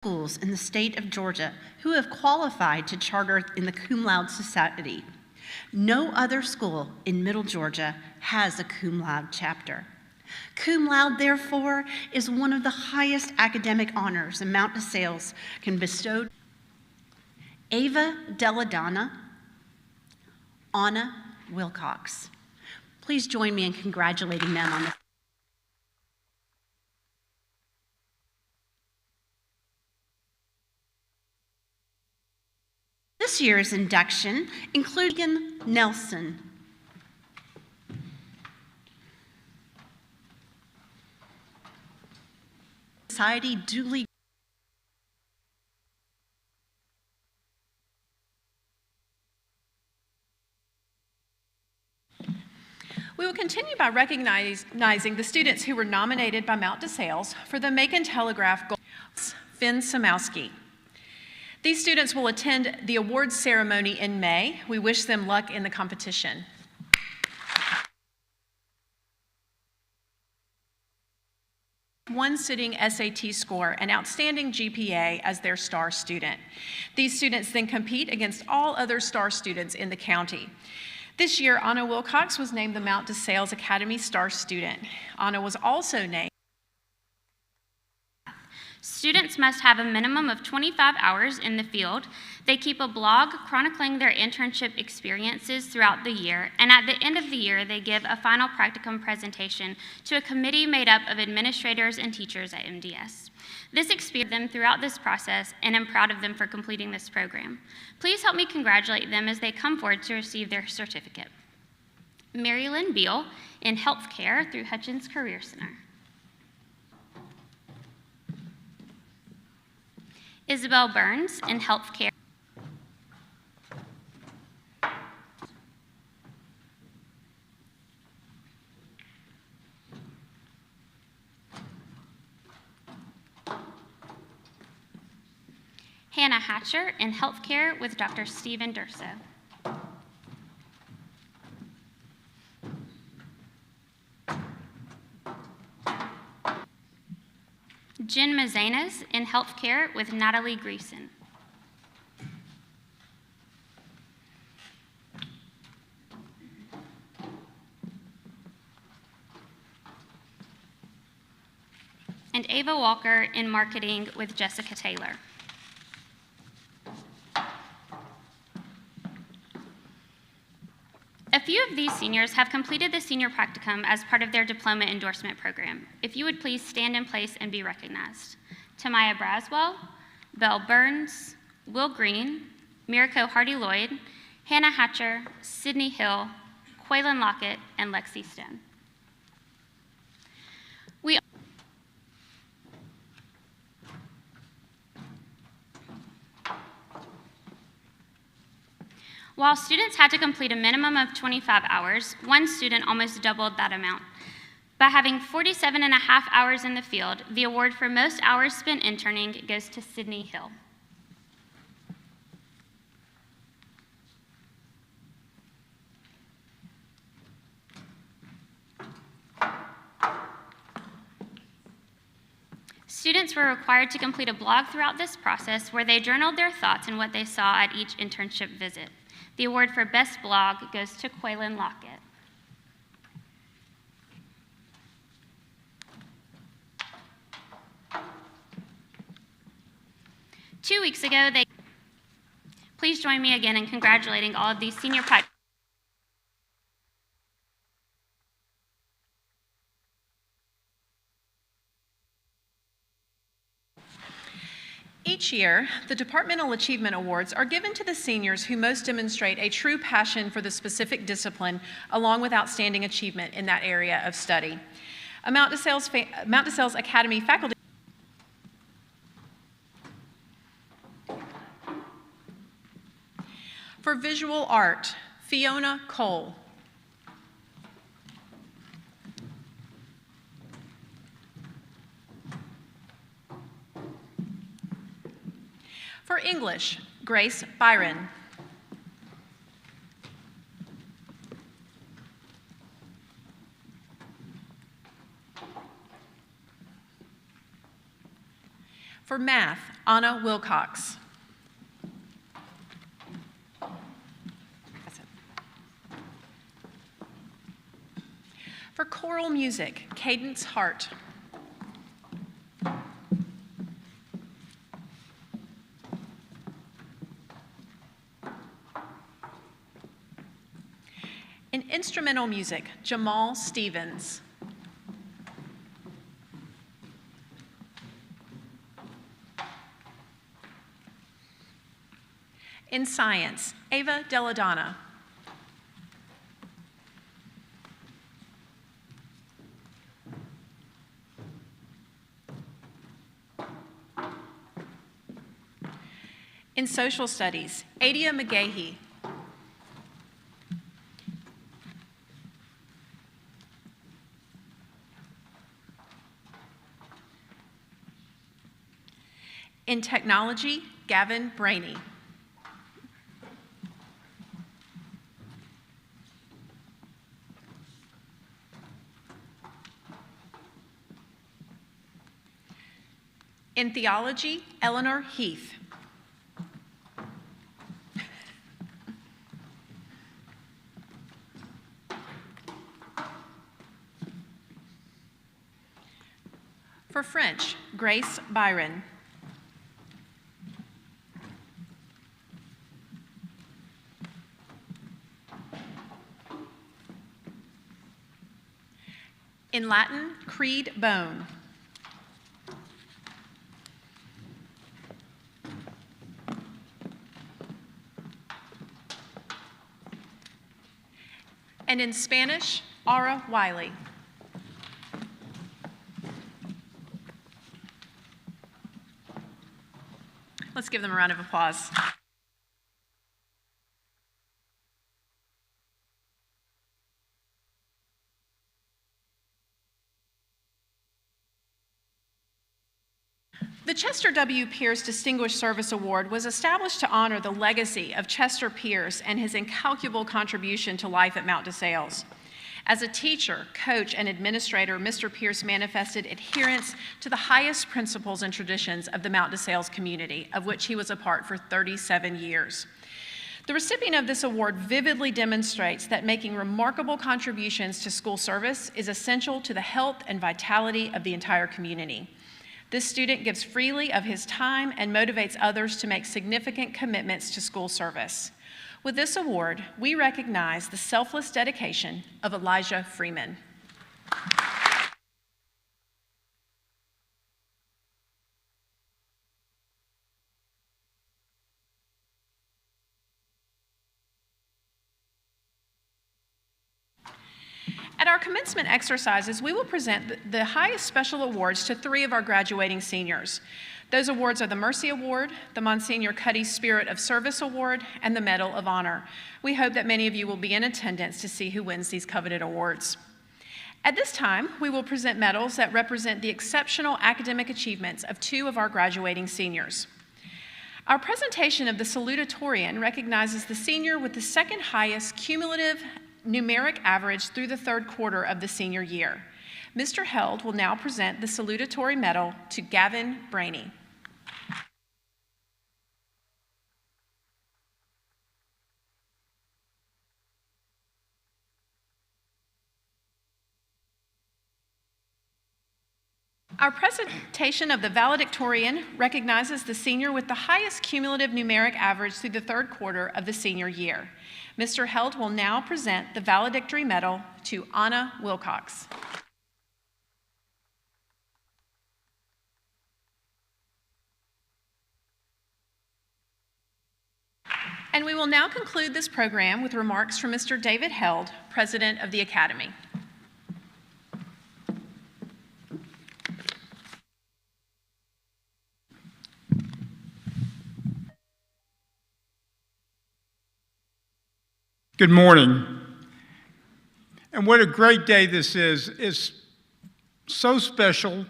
schools in the state of Georgia who have qualified to charter in the Cum Laude Society. No other school in Middle Georgia has a Cum Laude chapter. Cum Laude, therefore, is one of the highest academic honors Mount DeSales can bestow. Ava Deladonna, Anna Wilcox. Please join me in congratulating them on this. This year's induction includes Nelson, Society duly. We will continue by recognizing the students who were nominated by Mount DeSales for the Macon Telegraph Gold. Finn Samowski. These students will attend the awards ceremony in May. We wish them luck in the competition. One sitting SAT score and outstanding GPA as their star student. These students then compete against all other star students in the county. This year, Anna Wilcox was named the Mount DeSales Academy Star Student. Anna was also named. Students must have a minimum of 25 hours in the field. They keep a blog chronicling their internship experiences throughout the year, and at the end of the year, they give a final practicum presentation to a committee made up of administrators and teachers at MDS. This experience them throughout this process, and I'm proud of them for completing this program. Please help me congratulate them as they come forward to receive their certificate. Marilyn Beal in Healthcare through Hutchins Career Center. Isabel Burns in Healthcare. Hannah Hatcher in Healthcare with Dr. Stephen Durso. Jen Mazanas in Healthcare with Natalie Greason. And Ava Walker in Marketing with Jessica Taylor. A few of these seniors have completed the senior practicum as part of their diploma endorsement program. If you would please stand in place and be recognized. Tamaya Braswell, Belle Burns, Will Green, Mirko Hardy-Lloyd, Hannah Hatcher, Sydney Hill, Quaylen Lockett, and Lexi Stone. While students had to complete a minimum of 25 hours, one student almost doubled that amount. By having 47.5 hours in the field, the award for most hours spent interning goes to Sydney Hill. Students were required to complete a blog throughout this process where they journaled their thoughts and what they saw at each internship visit. The award for Best Blog goes to Quaylen Lockett. Two weeks ago, please join me again in congratulating all of these senior practitioners. Each year, the Departmental Achievement Awards are given to the seniors who most demonstrate a true passion for the specific discipline, along with outstanding achievement in that area of study. A Mount DeSales Academy faculty. For visual art, Fiona Cole. For English, Grace Byron. For math, Anna Wilcox. That's it. For choral music, Cadence Hart. In instrumental music, Jamal Stevens. In science, Ava Deladonna. In social studies, Adia McGahee. In technology, Gavin Brainey. In theology, Eleanor Heath. For French, Grace Byron. In Latin, Creed Bone. And in Spanish, Aura Wiley. Let's give them a round of applause. The Chester W. Pierce Distinguished Service Award was established to honor the legacy of Chester Pierce and his incalculable contribution to life at Mount DeSales. As a teacher, coach, and administrator, Mr. Pierce manifested adherence to the highest principles and traditions of the Mount DeSales community, of which he was a part for 37 years. The recipient of this award vividly demonstrates that making remarkable contributions to school service is essential to the health and vitality of the entire community. This student gives freely of his time and motivates others to make significant commitments to school service. With this award, we recognize the selfless dedication of Elijah Freeman. At our commencement exercises, we will present the highest special awards to 3 of our graduating seniors. Those awards are the Mercy Award, the Monsignor Cuddy Spirit of Service Award, and the Medal of Honor. We hope that many of you will be in attendance to see who wins these coveted awards. At this time, we will present medals that represent the exceptional academic achievements of 2 of our graduating seniors. Our presentation of the salutatorian recognizes the senior with the second highest cumulative numeric average through the 3rd quarter of the senior year. Mr. Held will now present the salutatory medal to Gavin Brainey. Our presentation of the valedictorian recognizes the senior with the highest cumulative numeric average through the 3rd quarter of the senior year. Mr. Held will now present the valedictory medal to Anna Wilcox. And we will now conclude this program with remarks from Mr. David Held, President of the Academy. Good morning. And what a great day this is. It's so special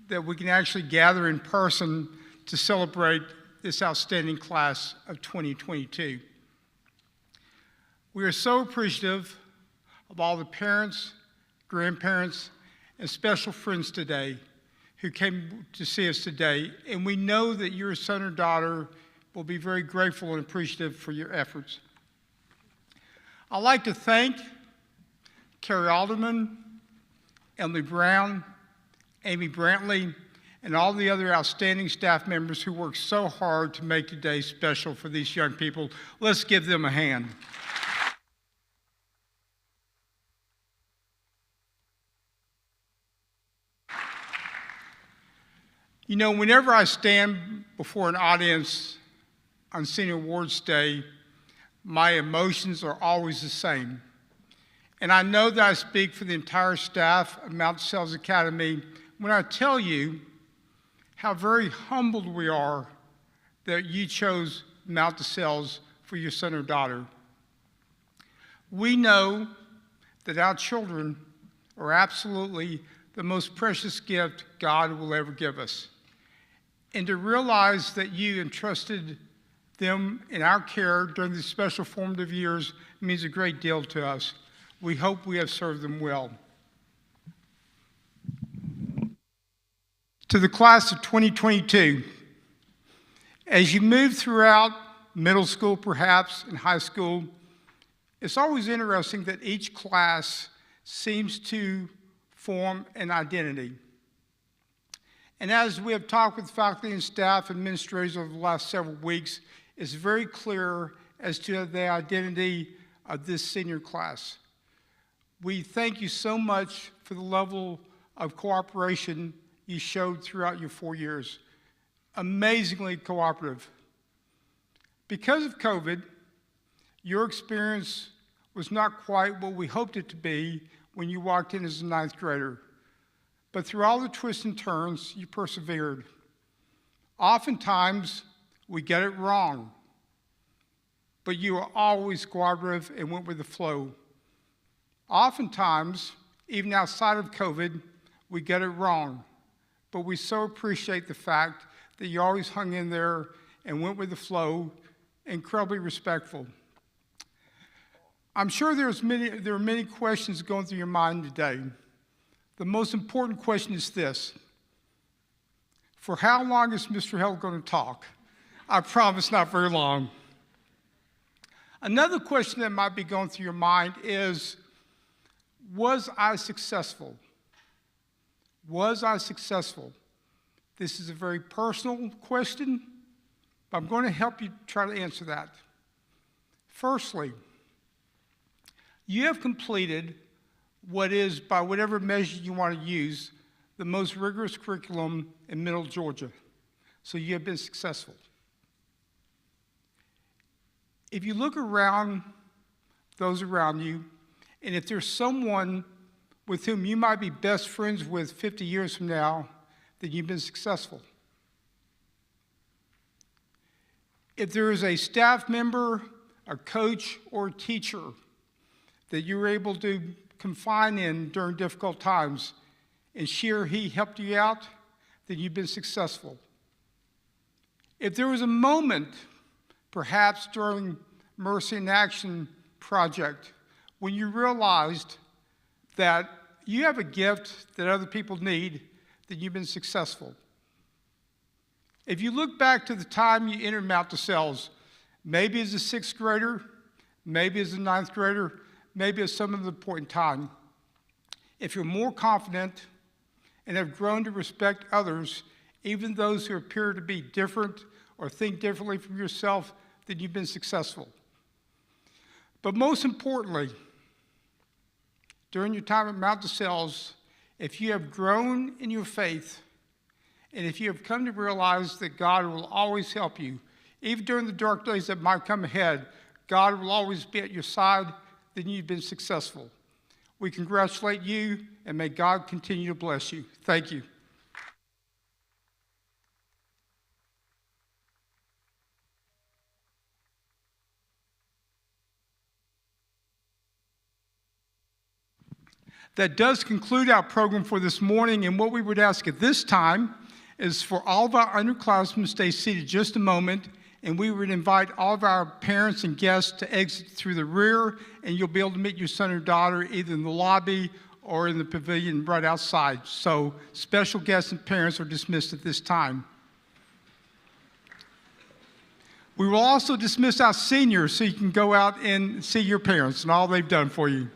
that we can actually gather in person to celebrate this outstanding class of 2022. We are so appreciative of all the parents, grandparents, and special friends today who came to see us today, and we know that your son or daughter will be very grateful and appreciative for your efforts. I'd like to thank Carrie Alderman, Emily Brown, Amy Brantley, and all the other outstanding staff members who worked so hard to make today special for these young people. Let's give them a hand. You know, whenever I stand before an audience on Senior Awards Day, my emotions are always the same. And I know that I speak for the entire staff of Mount DeSales Academy when I tell you how very humbled we are that you chose Mount DeSales for your son or daughter. We know that our children are absolutely the most precious gift God will ever give us. And to realize that you entrusted them in our care during these special formative years means a great deal to us. We hope we have served them well. To the class of 2022, as you move throughout middle school perhaps and high school, it's always interesting that each class seems to form an identity. And as we have talked with faculty and staff administrators over the last several weeks, it's very clear as to the identity of this senior class. We thank you so much for the level of cooperation you showed throughout your 4 years. Amazingly cooperative. Because of COVID, your experience was not quite what we hoped it to be when you walked in as a 9th grader. But through all the twists and turns, you persevered. Oftentimes, we get it wrong, but you were always cooperative and went with the flow. Oftentimes, even outside of COVID, we get it wrong, but we so appreciate the fact that you always hung in there and went with the flow, incredibly respectful. I'm sure there are many questions going through your mind today. The most important question is this: for how long is Mr. Hill going to talk? I promise not very long. Another question that might be going through your mind is, was I successful? Was I successful? This is a very personal question, but I'm going to help you try to answer that. Firstly, you have completed what is, by whatever measure you want to use, the most rigorous curriculum in Middle Georgia. So you have been successful. If you look around those around you, and if there's someone with whom you might be best friends with 50 years from now, then you've been successful. If there is a staff member, a coach, or a teacher that you were able to confide in during difficult times, and she or he helped you out, then you've been successful. If there was a moment, perhaps during Mercy in Action project, when you realized that you have a gift that other people need, then you've been successful. If you look back to the time you entered Mount DeSales, maybe as a 6th grader, maybe as a 9th grader, maybe at some other point in time, if you're more confident and have grown to respect others, even those who appear to be different or think differently from yourself, then you've been successful. But most importantly, during your time at Mount DeSales, if you have grown in your faith, and if you have come to realize that God will always help you, even during the dark days that might come ahead, God will always be at your side, then you've been successful. We congratulate you, and may God continue to bless you. Thank you. That does conclude our program for this morning, and what we would ask at this time is for all of our underclassmen to stay seated just a moment, and we would invite all of our parents and guests to exit through the rear, and you'll be able to meet your son or daughter either in the lobby or in the pavilion right outside. So special guests and parents are dismissed at this time. We will also dismiss our seniors so you can go out and see your parents and all they've done for you.